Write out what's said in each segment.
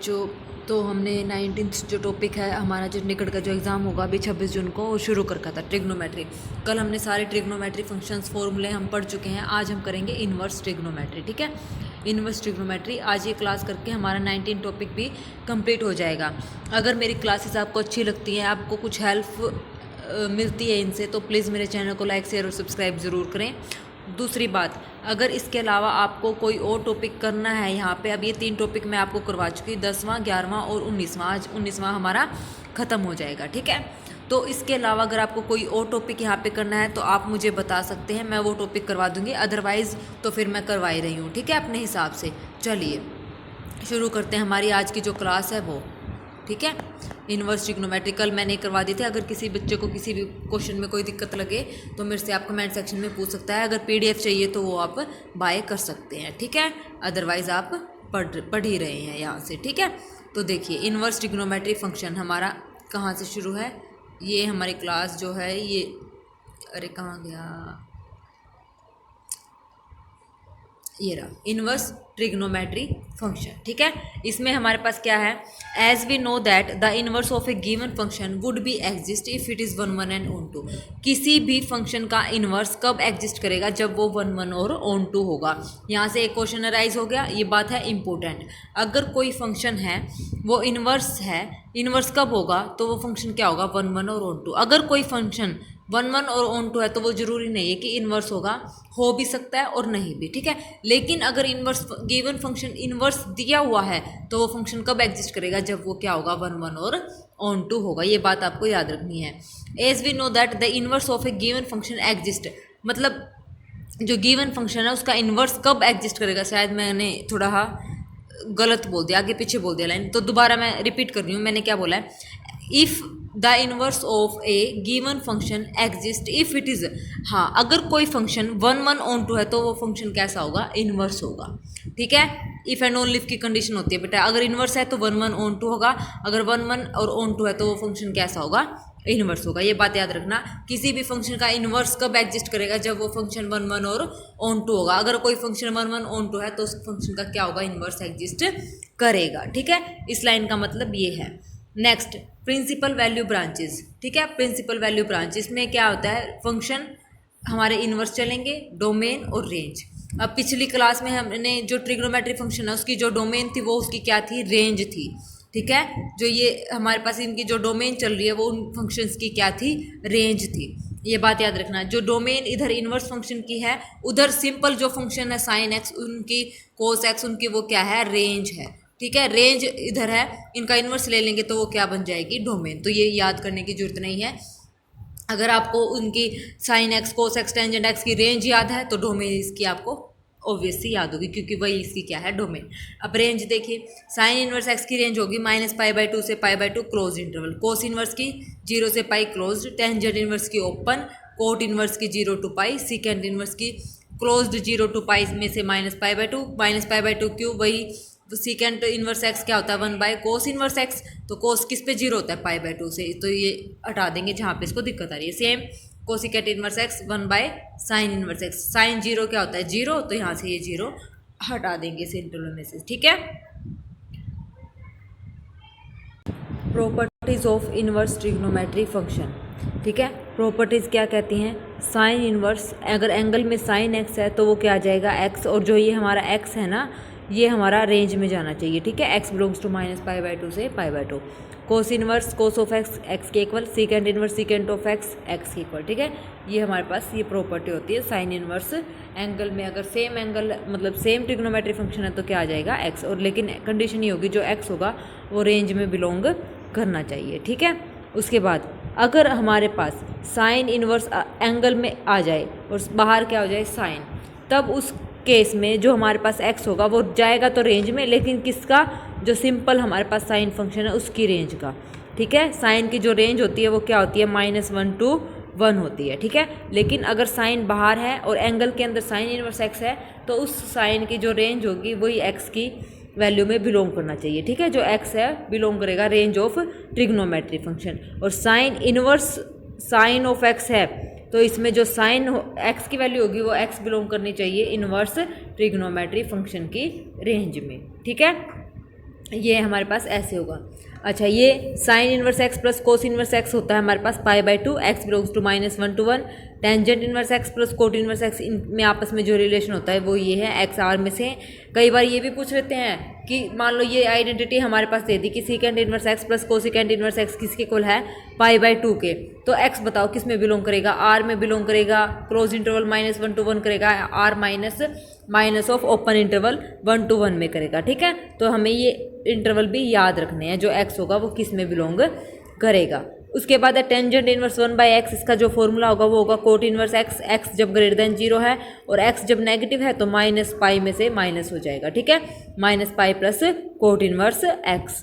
जो तो हमने 19th जो टॉपिक है हमारा जो निकट का जो एग्ज़ाम होगा अभी 26 जून को वो शुरू कर रखा था ट्रिग्नोमेट्री। कल हमने सारे ट्रिग्नोमेट्री फंक्शंस फॉर्मूले हम पढ़ चुके हैं। आज हम करेंगे इन्वर्स ट्रिग्नोमेट्री। ठीक है, इन्वर्स ट्रिग्नोमेट्री आज ये क्लास करके हमारा 19 टॉपिक भी कंप्लीट हो जाएगा। अगर मेरी क्लासेस आपको अच्छी लगती हैं, आपको कुछ हेल्प मिलती है इनसे, तो प्लीज़ मेरे चैनल को लाइक शेयर और सब्सक्राइब ज़रूर करें। दूसरी बात, अगर इसके अलावा आपको कोई और टॉपिक करना है यहाँ पे, अब ये 3 टॉपिक मैं आपको करवा चुकी हूँ, 10वां 11वां और 19वां। आज 19वां हमारा ख़त्म हो जाएगा। ठीक है, तो इसके अलावा अगर आपको कोई और टॉपिक यहाँ पे करना है तो आप मुझे बता सकते हैं, मैं वो टॉपिक करवा दूँगी। अदरवाइज़ तो फिर मैं करवा ही रही हूँ। ठीक है, अपने हिसाब से। चलिए शुरू करते हैं हमारी आज की जो क्लास है वो। ठीक है, इन्वर्स ट्रिग्नोमेट्री कल मैंने करवा दी थी। अगर किसी बच्चे को किसी भी क्वेश्चन में कोई दिक्कत लगे तो मेरे से आप कमेंट सेक्शन में पूछ सकता है। अगर पीडीएफ चाहिए तो वो आप बाय कर सकते हैं। ठीक है, अदरवाइज़ आप पढ़ ही रहे हैं यहाँ से। ठीक है, तो देखिए इन्वर्स ट्रिग्नोमेट्री फंक्शन हमारा कहाँ से शुरू है। ये हमारी क्लास जो है ये, अरे कहाँ गया, ये रहा इन्वर्स ट्रिग्नोमेट्री फंक्शन। ठीक है, इसमें हमारे पास क्या है, as we know that the inverse of a given function would be exist if it is 1 1 and on 2। किसी भी फंक्शन का इन्वर्स कब एग्जिस्ट करेगा, जब वो 1 1 और ऑन 2 होगा। यहाँ से एक क्वेश्चन अराइज हो गया, ये बात है इंपॉर्टेंट। अगर कोई फंक्शन है वो इन्वर्स है, इन्वर्स कब होगा, तो वो फंक्शन क्या होगा, 1 1 और ऑन 2। अगर कोई फंक्शन 1 1 और ऑन 2 है तो वो ज़रूरी नहीं है कि इन्वर्स होगा, हो भी सकता है और नहीं भी। ठीक है, लेकिन अगर इन्वर्स गिवन फंक्शन इन्वर्स दिया हुआ है तो वो फंक्शन कब एग्जिस्ट करेगा, जब वो क्या होगा, 1 1 और ऑन 2 होगा। ये बात आपको याद रखनी है। As we know that the inverse of a given function exist, मतलब जो गिवन फंक्शन है उसका इन्वर्स कब एग्जिस्ट करेगा। शायद मैंने थोड़ा गलत बोल दिया, आगे पीछे बोल दिया लाइन, तो दोबारा मैं रिपीट कर रही हूँ। मैंने क्या बोला है, if the inverse of a given function exist if it is, हाँ अगर कोई फंक्शन 1 1 ऑन 2 है तो वो फंक्शन कैसा होगा, इन्वर्स होगा। ठीक है, इफ़ एंड ओनली इफ की कंडीशन होती है बेटा। अगर इन्वर्स है तो 1 1 ऑन 2 होगा, अगर 1 1 और ऑन 2 है तो वो फंक्शन कैसा होगा, इन्वर्स होगा। ये बात याद रखना। किसी भी फंक्शन का इन्वर्स कब एग्जिस्ट करेगा, जब वो फंक्शन 1 1 और ऑन 2 होगा। अगर कोई फंक्शन 1 1 ऑन 2 है तो उस फंक्शन का क्या होगा, इन्वर्स एग्जिस्ट करेगा। ठीक है, इस लाइन का मतलब ये है। Next, principal value branches. ठीक है, प्रिंसिपल वैल्यू ब्रांचेस में क्या होता है, फंक्शन हमारे इन्वर्स चलेंगे, डोमेन और रेंज। अब पिछली क्लास में हमने जो ट्रिग्नोमेट्री फंक्शन है उसकी जो डोमेन थी वो उसकी क्या थी, रेंज थी। ठीक है, जो ये हमारे पास इनकी जो डोमेन चल रही है वो उन फंक्शंस की क्या थी, रेंज थी। ये बात याद रखना। जो डोमेन इधर इन्वर्स फंक्शन की है, उधर सिंपल जो फंक्शन है साइन एक्स उनकी, कोस एक्स उनकी, वो क्या है, रेंज है। ठीक है, रेंज इधर है, इनका इन्वर्स ले लेंगे तो वो क्या बन जाएगी, डोमेन। तो ये याद करने की जरूरत नहीं है। अगर आपको उनकी sine x cos x tangent x की रेंज याद है तो डोमेन इसकी आपको ऑब्वियसली याद होगी, क्योंकि वही इसकी क्या है, डोमेन। अब रेंज देखिए, साइन इनवर्स एक्स की रेंज होगी -π/2 से π/2 क्लोज इंटरवल, कोस इनवर्स की 0 से पाई क्लोज, टेंजेंट इनवर्स की ओपन, कोट इनवर्स की 0 to π, सीकेंड इनवर्स की क्लोज्ड 0 to π में से -π/2, -π/2 क्यों, वही सीकेंट इनवर्स एक्स क्या होता है, 1/cos इनवर्स एक्स। तो कोस किस पे 0 होता है, π/2 से, तो ये हटा देंगे जहाँ पे इसको दिक्कत आ रही है। Same cosecant inverse X 1/sin inverse X, sine 0 क्या होता है, 0, तो यहाँ से ये 0 हटा देंगे इस इंटरवल में से। ठीक है, properties of inverse trigonometry function. ठीक है, प्रॉपर्टीज़ क्या कहती हैं, साइन इनवर्स, अगर एंगल में साइन एक्स है तो वो क्या आ जाएगा, एक्स, और जो ये हमारा एक्स है ना, ये हमारा रेंज में जाना चाहिए। ठीक है, एक्स बिलोंग्स टू -π/2 से π/2। Cos inverse cos of X X के equal, secant inverse secant of X X के इक्वल। ठीक है, ये हमारे पास ये प्रॉपर्टी होती है साइन इनवर्स एंगल में। अगर सेम एंगल मतलब सेम ट्रिग्नोमेट्री फंक्शन है तो क्या आ जाएगा, एक्स, और लेकिन कंडीशन ये होगी जो एक्स होगा वो रेंज में बिलोंग करना चाहिए। ठीक है, उसके बाद अगर हमारे पास साइन इनवर्स एंगल में आ जाए और बाहर क्या हो जाए, साइन, तब उस केस में जो हमारे पास x होगा वो जाएगा तो रेंज में, लेकिन किसका, जो सिंपल हमारे पास साइन फंक्शन है उसकी रेंज का। ठीक है, साइन की जो रेंज होती है वो क्या होती है, -1 to 1 होती है। ठीक है, लेकिन अगर साइन बाहर है और एंगल के अंदर साइन इनवर्स x है तो उस साइन की जो रेंज होगी वही x की वैल्यू में बिलोंग करना चाहिए। ठीक है, जो x है बिलोंग करेगा रेंज ऑफ ट्रिग्नोमेट्री फंक्शन। और sine inverse sine of x है तो इसमें जो साइन एक्स की वैल्यू होगी वो एक्स बिलोंग करनी चाहिए इनवर्स ट्रिग्नोमेट्री फंक्शन की रेंज में। ठीक है, ये हमारे पास ऐसे होगा। अच्छा, ये sine inverse x plus cos inverse X होता है हमारे पास पाई/2, X belongs to -1 to 1। Tangent inverse x plus cot inverse X, इनमें आपस में जो रिलेशन होता है वो ये है, एक्स आर में से। कई बार ये भी पूछ लेते हैं कि मान लो ये आइडेंटिटी हमारे पास दे दी कि सीकेंड inverse x plus cosecant inverse x किसके इक्वल है, पाई/2 के। तो एक्स बताओ किस में बिलोंग करेगा, आर में बिलोंग करेगा, क्लोज इंटरवल -1 to 1 करेगा, R minus of open interval 1 to 1 में करेगा। ठीक है, तो हमें ये इंटरवल भी याद रखने हैं, जो एक्स होगा वो किस में बिलोंग करेगा। उसके बाद है टेंजेंट इनवर्स 1/x, इसका जो फॉर्मूला होगा वो होगा कोट इनवर्स एक्स, एक्स जब ग्रेटर देन 0 है और एक्स जब नेगेटिव है तो माइनस पाई में से माइनस हो जाएगा। ठीक है, minus pi plus cot inverse x.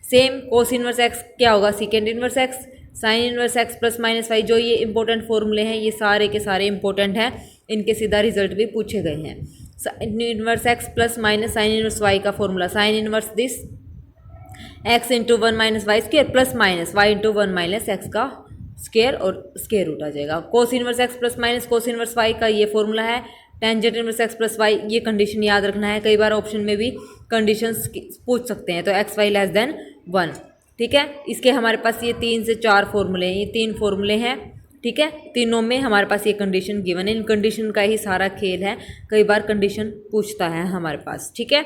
Same कोस इनवर्स एक्स क्या होगा, सीकेंड inverse X, sign inverse x plus -y। जो ये इंपॉर्टेंट फॉर्मूले हैं ये सारे के सारे इंपॉर्टेंट हैं, इनके सीधा रिजल्ट भी पूछे गए हैं। Sine inverse x plus minus sine inverse y का formula, sine inverse this x into 1 minus y square plus minus y into 1 minus x का स्केयर और स्केयर रूट आ जाएगा। Cos inverse x plus minus cos inverse y का ये formula है, tangent inverse x plus y. ये condition याद रखना है, कई बार ऑप्शन में भी कंडीशंस पूछ सकते हैं। तो एक्स वाई लेस देन 1। ठीक है, इसके हमारे पास ये 3 से 4 फॉर्मूले हैं, ये 3 फॉर्मूले हैं। ठीक है, तीनों में हमारे पास ये कंडीशन गिवन है, इन कंडीशन का ही सारा खेल है, कई बार कंडीशन पूछता है हमारे पास। ठीक है,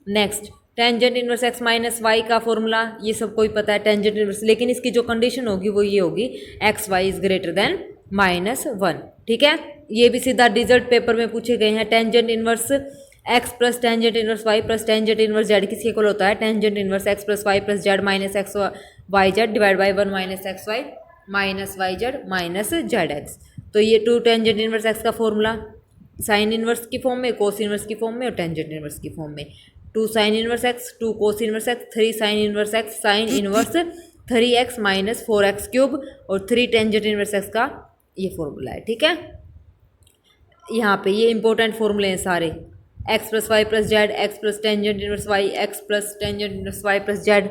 next tangent inverse x minus y का फॉर्मूला ये सबको ही पता है, टेंजेंट इनवर्स, लेकिन इसकी जो कंडीशन होगी वो ये होगी x y is greater than -1। ठीक है, ये भी सीधा रिजल्ट पेपर में पूछे गए हैं। Tangent inverse x plus tangent inverse y plus tangent inverse z किसके इक्वल होता है, tangent inverse x plus y plus z minus x y z divide by 1 minus x y minus y z minus z x. तो ये 2 tangent inverse x का formula sine inverse की form में, cos inverse की form में और tangent inverse की form में। 2 साइन इनवर्स एक्स 2 कोस inverse x 3 sign inverse X sine inverse 3x minus 4x cube और 3 टेंजेंट इनवर्स एक्स का ये फॉर्मूला है। ठीक है, यहाँ पे ये इंपॉर्टेंट फॉर्मूले हैं सारे, x plus y plus z, x plus tangent inverse y, x plus tangent inverse y plus z,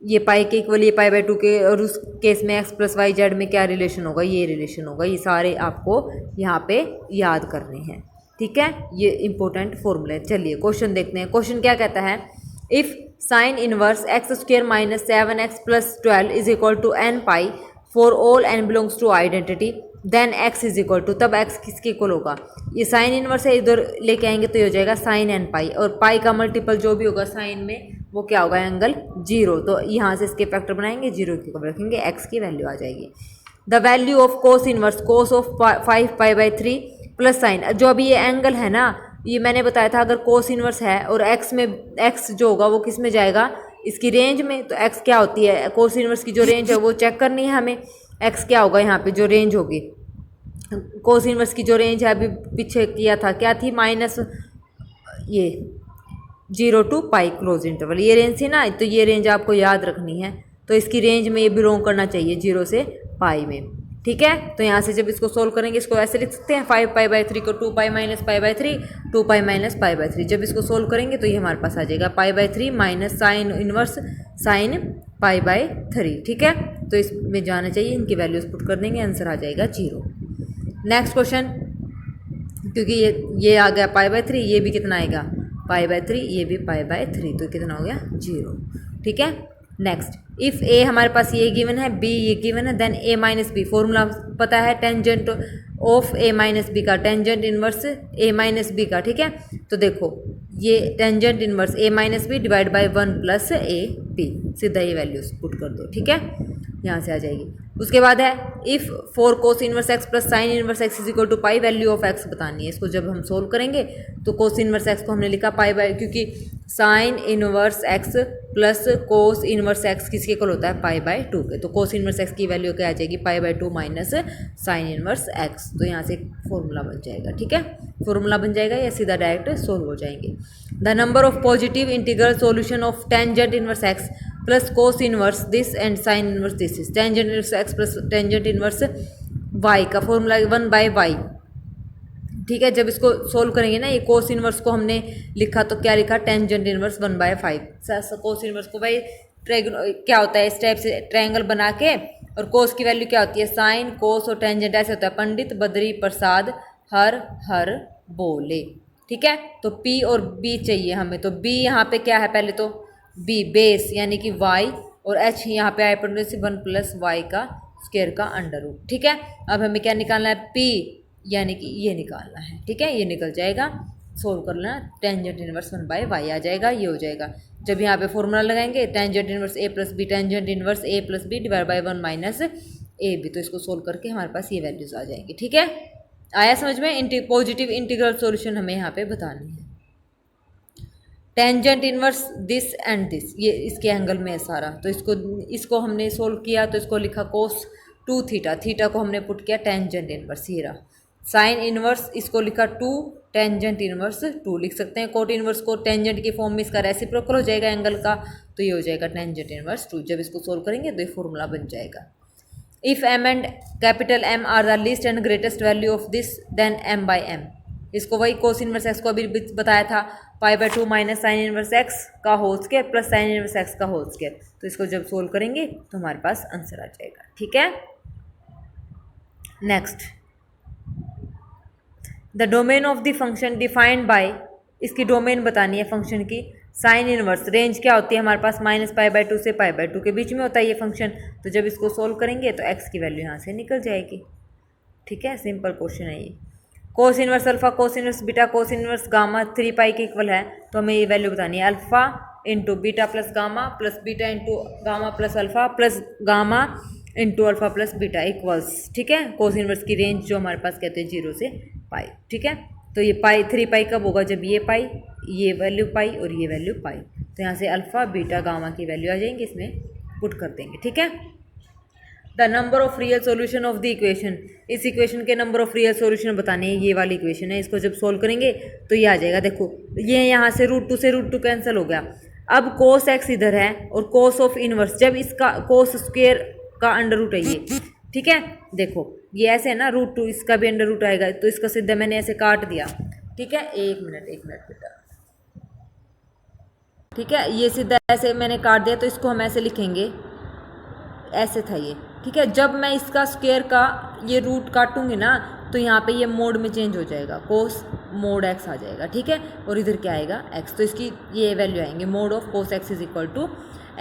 ये पाई के इक्वल, ये पाई/2 के, और उस केस में एक्स प्लस वाई जेड में क्या रिलेशन होगा, ये रिलेशन होगा। ये सारे आपको यहाँ पे याद करने हैं। ठीक है, ये इंपॉर्टेंट फॉर्मूले। चलिए क्वेश्चन देखते हैं। क्वेश्चन क्या कहता है, if sine inverse x square minus 7x plus 12 is equal to n pi for all n belongs to identity then x is equal to, तब x किसके इक्वल होगा, ये साइन इनवर्स है, इधर लेके आएंगे तो ये हो जाएगा साइन n पाई, और पाई का मल्टीपल जो भी होगा साइन में वो क्या होगा, एंगल 0। तो यहाँ से इसके फैक्टर बनाएंगे, 0 की कवर रखेंगे, x की वैल्यू आ जाएगी। The value of cos inverse cos of 5π/3 plus sine, जो अभी ये एंगल है ना, ये मैंने बताया था अगर कोस इनवर्स है और x में x जो होगा वो किस में जाएगा, इसकी रेंज में। तो x क्या होती है, कोस इनवर्स की जो रेंज है वो चेक करनी है हमें। x क्या होगा यहाँ पे जो रेंज होगी, कोस इनवर्स की जो रेंज है अभी पीछे किया था क्या थी, माइनस ये 0 to पाई क्लोज इंटरवल, ये रेंज थी ना, तो ये रेंज आपको याद रखनी है। तो इसकी रेंज में ये बिलोंग करना चाहिए 0 से पाई में। ठीक है, तो यहाँ से जब इसको सोल्व करेंगे, इसको ऐसे लिख सकते हैं 5π/3 को 2π माइनस π/3 2π माइनस π/3। जब इसको सोल्व करेंगे तो ये हमारे पास आ जाएगा π/3 माइनस साइन इनवर्स साइन π/3। ठीक है, तो इसमें जाना चाहिए, इनकी वैल्यूज पुट कर देंगे, आंसर आ जाएगा 0। नेक्स्ट क्वेश्चन, क्योंकि ये आ गया π/3, ये भी कितना आएगा π/3, ये भी π/3, तो कितना हो गया 0। ठीक है, नेक्स्ट इफ़ ए हमारे पास ये गिवन है, बी ये गिवन है, then a minus b, formula पता है tangent of a minus b का, tangent inverse a minus b का। ठीक है, तो देखो ये tangent inverse a minus b divide by 1 plus a b, सीधा ये वैल्यूज पुट कर दो। ठीक है, यहाँ से आ जाएगी। उसके बाद है if 4 cos inverse x plus sine inverse x is equal to pi, value of x बतानी है। इसको जब हम सोल्व करेंगे तो कोस इनवर्स एक्स को हमने लिखा π/, क्योंकि sign inverse x plus cos inverse x किसके इक्वल होता है π/2 के, तो कोस इनवर्स एक्स की वैल्यू क्या आ जाएगी π/2 माइनस साइन इनवर्स एक्स। तो यहाँ से फॉर्मूला बन जाएगा। ठीक है, फॉर्मूला बन जाएगा या सीधा डायरेक्ट सोल्व हो जाएंगे। The number of positive integral solution of tangent inverse x plus cos inverse this and sine inverse this is tangent inverse x plus tangent inverse y का फॉर्मूला 1/y। ठीक है, जब इसको सोल्व करेंगे ना, ये कोस इनवर्स को हमने लिखा तो क्या लिखा, टेंजेंट इनवर्स 1/5। कोस इनवर्स को भाई क्या होता है, इस टाइप से ट्रायंगल बना के, और कोस की वैल्यू क्या होती है, साइन कोस और टेंजेंट ऐसे होता है, पंडित बद्री प्रसाद हर हर बोले। ठीक है, तो P और B चाहिए हमें, तो B यहाँ पे क्या है, पहले तो बी बेस यानी कि वाई, और एच यहाँ पे हाइपोटेन्यूज 1 प्लस वाई का स्क्वायर का अंडर रूट। ठीक है, अब हमें क्या निकालना है, पी यानी कि ये निकालना है। ठीक है, ये निकल जाएगा, सोल्व कर लेना, टेंजेंट इनवर्स 1/y आ जाएगा, ये हो जाएगा। जब यहाँ पे फॉर्मूला लगाएंगे tangent inverse a plus b, tangent inverse a plus b divide by 1 minus a b, तो इसको सोल्व करके हमारे पास ये वैल्यूज आ जाएंगी। ठीक है, आया समझ में? पॉजिटिव इंटीग्रल सॉल्यूशन हमें यहाँ पे बतानी है। Tangent inverse this and this, ये इसके एंगल में है सारा, तो इसको हमने सोल्व किया, तो इसको लिखा कोस 2 थीटा, थीटा को हमने पुट किया टेंजेंट इनवर्स, ये रहा। साइन इनवर्स इसको लिखा 2, टेंजेंट इनवर्स 2 लिख सकते हैं। कोट इनवर्स को टेंजेंट की फॉर्म में इसका रेसिप्रोकल हो जाएगा एंगल का, तो ये हो जाएगा टेंजेंट इनवर्स 2। जब इसको सोल्व करेंगे तो ये फॉर्मूला बन जाएगा। If m and capital M are the least and greatest value of this then m by M, इसको वही कोस इनवर्स एक्स को अभी बताया था, π/2 माइनस साइन इनवर्स एक्स का whole square plus sine inverse x का होल स्क्वायर, तो इसको जब सोल्व करेंगे तो हमारे पास आंसर आ जाएगा। ठीक है, next, the domain of the function defined by, इसकी डोमेन बतानी है फंक्शन की। साइन इनवर्स रेंज क्या होती है हमारे पास, -π/2 से π/2 के बीच में होता है ये फंक्शन, तो जब इसको सोल्व करेंगे तो एक्स की वैल्यू यहाँ से निकल जाएगी। ठीक है, सिंपल क्वेश्चन है ये। Cos inverse alpha, cos inverse beta, cos inverse gamma 3π के इक्वल है, तो हमें ये वैल्यू बतानी है, alpha into beta plus gamma plus beta into gamma plus alpha plus gamma into alpha plus beta equals. ठीक है, कोस इनवर्स की रेंज जो हमारे पास कहते हैं 0 से पाई। ठीक है, तो ये पाई 3π कब होगा, जब ये पाई, ये वैल्यू पाई और ये वैल्यू पाई, तो यहाँ से अल्फा बीटा गामा की वैल्यू आ जाएंगी, इसमें पुट कर देंगे। ठीक है, the number of real solution of the equation, इस इक्वेशन के नंबर ऑफ रियल सॉल्यूशन बताने हैं, ये वाली इक्वेशन है, इसको जब सोल्व करेंगे तो ये आ जाएगा। देखो ये यहाँ से √2 से √2 कैंसिल हो गया, अब कोस एक्स इधर है और कोस ऑफ इनवर्स, जब इसका कोस स्क्वेयर का अंडर रूट है ये। ठीक है, देखो ये ऐसे है ना, √2 इसका भी अंडर रूट आएगा, तो इसका सीधा मैंने ऐसे काट दिया। ठीक है, एक मिनट बेटा। ठीक है, ये सीधा ऐसे मैंने काट दिया, तो इसको हम ऐसे लिखेंगे, ऐसे था ये। ठीक है, जब मैं इसका स्क्वायर का ये रूट काटूंगी ना, तो यहाँ पे ये मोड में चेंज हो जाएगा, कोस मोड एक्स आ जाएगा। ठीक है, और इधर क्या आएगा, एक्स, तो इसकी ये वैल्यू आएंगे, mod of cos x is equal to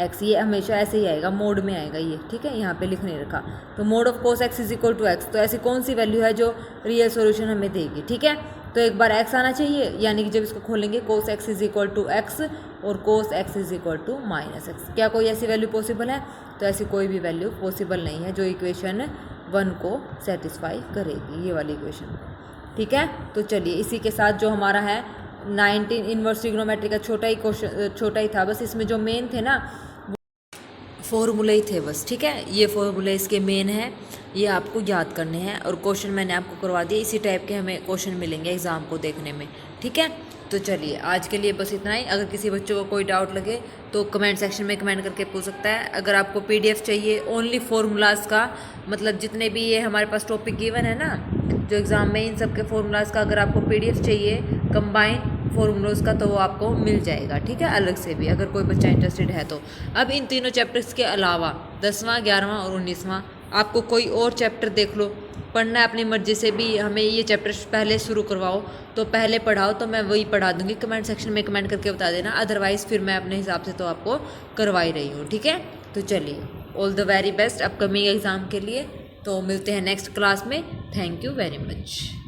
x, ये हमेशा ऐसे ही आएगा, मोड में आएगा ये। ठीक है, यहाँ पे लिख नहीं रखा, तो mod of cos x is equal to x, तो ऐसी कौन सी वैल्यू है जो रियल सॉल्यूशन हमें देगी। ठीक है, तो एक बार एक्स आना चाहिए, यानी कि जब इसको खोलेंगे cos x is equal to X और cos x is equal to minus X. क्या कोई ऐसी वैल्यू पॉसिबल है, तो ऐसी कोई भी वैल्यू पॉसिबल नहीं है जो इक्वेशन 1 को सेटिस्फाई करेगी, ये वाली इक्वेशन। ठीक है, तो चलिए इसी के साथ जो हमारा है 19 इनवर्स ट्रिग्नोमेट्री का छोटा ही क्वेश्चन, छोटा ही था बस, इसमें जो मेन थे ना फॉर्मूले ही थे बस। ठीक है, ये फॉर्मूले इसके मेन है, ये आपको याद करने हैं, और क्वेश्चन मैंने आपको करवा दिया, इसी टाइप के हमें क्वेश्चन मिलेंगे एग्जाम को देखने में। ठीक है, तो चलिए आज के लिए बस इतना ही। अगर किसी बच्चों को कोई डाउट लगे तो कमेंट सेक्शन में कमेंट करके पूछ सकता है। अगर आपको PDF चाहिए ओनली फॉर्मूलाज का, मतलब जितने भी ये हमारे पास टॉपिक गिवन है ना जो एग्ज़ाम में, इन सब के फॉर्मूलाज का अगर आपको PDF चाहिए कंबाइन फॉर्मूलाज का, तो वो आपको मिल जाएगा। ठीक है, अलग से भी अगर कोई बच्चा इंटरेस्टेड है तो। अब इन तीनों चैप्टर्स के अलावा 10वां 11वां और 19वां आपको कोई और चैप्टर देख लो, पढ़ना है अपनी मर्जी से भी, हमें ये चैप्टर पहले शुरू करवाओ तो पहले पढ़ाओ, तो मैं वही पढ़ा दूंगी। कमेंट सेक्शन में कमेंट करके बता देना, अदरवाइज़ फिर मैं अपने हिसाब से तो आपको करवा ही रही हूँ। ठीक है, तो चलिए all the very best upcoming exam के लिए, तो मिलते हैं नेक्स्ट क्लास में। Thank you very much.